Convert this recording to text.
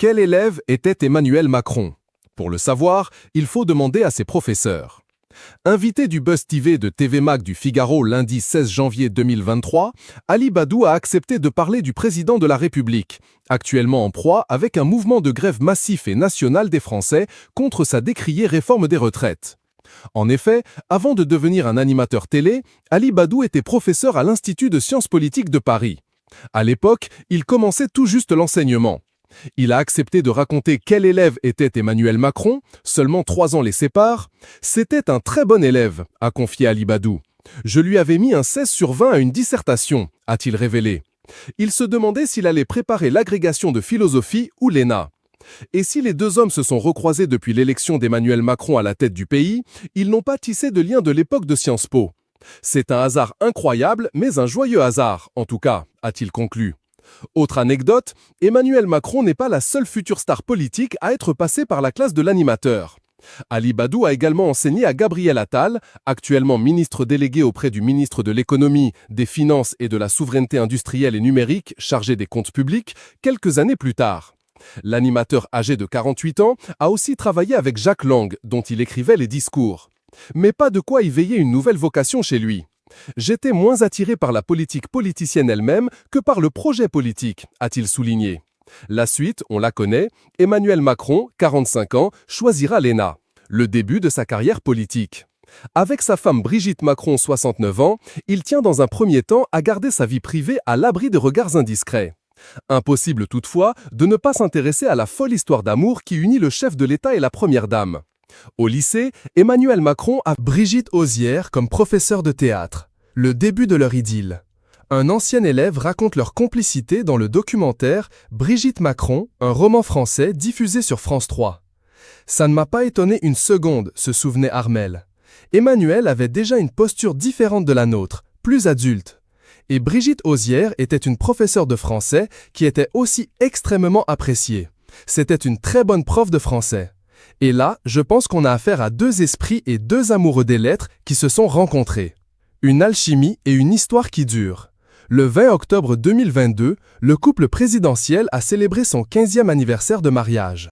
Quel élève était Emmanuel Macron? Pour le savoir, il faut demander à ses professeurs. Invité du Buzz TV de TV Mag du Figaro lundi 16 janvier 2023, Ali Badou a accepté de parler du président de la République, actuellement en proie avec un mouvement de grève massif et national des Français contre sa décriée réforme des retraites. En effet, avant de devenir un animateur télé, Ali Badou était professeur à l'Institut de sciences politiques de Paris. À l'époque, il commençait tout juste l'enseignement. Il a accepté de raconter quel élève était Emmanuel Macron, seulement 3 ans les séparent. « C'était un très bon élève », a confié Ali Badou. « Je lui avais mis un 16 sur 20 à une dissertation », a-t-il révélé. Il se demandait s'il allait préparer l'agrégation de philosophie ou l'ENA. Et si les deux hommes se sont recroisés depuis l'élection d'Emmanuel Macron à la tête du pays, ils n'ont pas tissé de lien de l'époque de Sciences Po. « C'est un hasard incroyable, mais un joyeux hasard, en tout cas », a-t-il conclu. Autre anecdote, Emmanuel Macron n'est pas la seule future star politique à être passée par la classe de l'animateur. Ali Badou a également enseigné à Gabriel Attal, actuellement ministre délégué auprès du ministre de l'Économie, des Finances et de la Souveraineté industrielle et numérique, chargé des comptes publics, quelques années plus tard. L'animateur âgé de 48 ans a aussi travaillé avec Jacques Lang, dont il écrivait les discours. Mais pas de quoi y veiller une nouvelle vocation chez lui. « J'étais moins attiré par la politique politicienne elle-même que par le projet politique », a-t-il souligné. La suite, on la connaît, Emmanuel Macron, 45 ans, choisira l'ENA, le début de sa carrière politique. Avec sa femme Brigitte Macron, 69 ans, il tient dans un premier temps à garder sa vie privée à l'abri de regards indiscrets. Impossible toutefois de ne pas s'intéresser à la folle histoire d'amour qui unit le chef de l'État et la première dame. Au lycée, Emmanuel Macron a Brigitte Osière comme professeur de théâtre. Le début de leur idylle. Un ancien élève raconte leur complicité dans le documentaire Brigitte Macron, un roman français diffusé sur France 3. Ça ne m'a pas étonné une seconde, se souvenait Armel. Emmanuel avait déjà une posture différente de la nôtre, plus adulte. Et Brigitte Osière était une professeure de français qui était aussi extrêmement appréciée. C'était une très bonne prof de français. Et là, je pense qu'on a affaire à deux esprits et deux amoureux des lettres qui se sont rencontrés. Une alchimie et une histoire qui dure. Le 20 octobre 2022, le couple présidentiel a célébré son 15e anniversaire de mariage.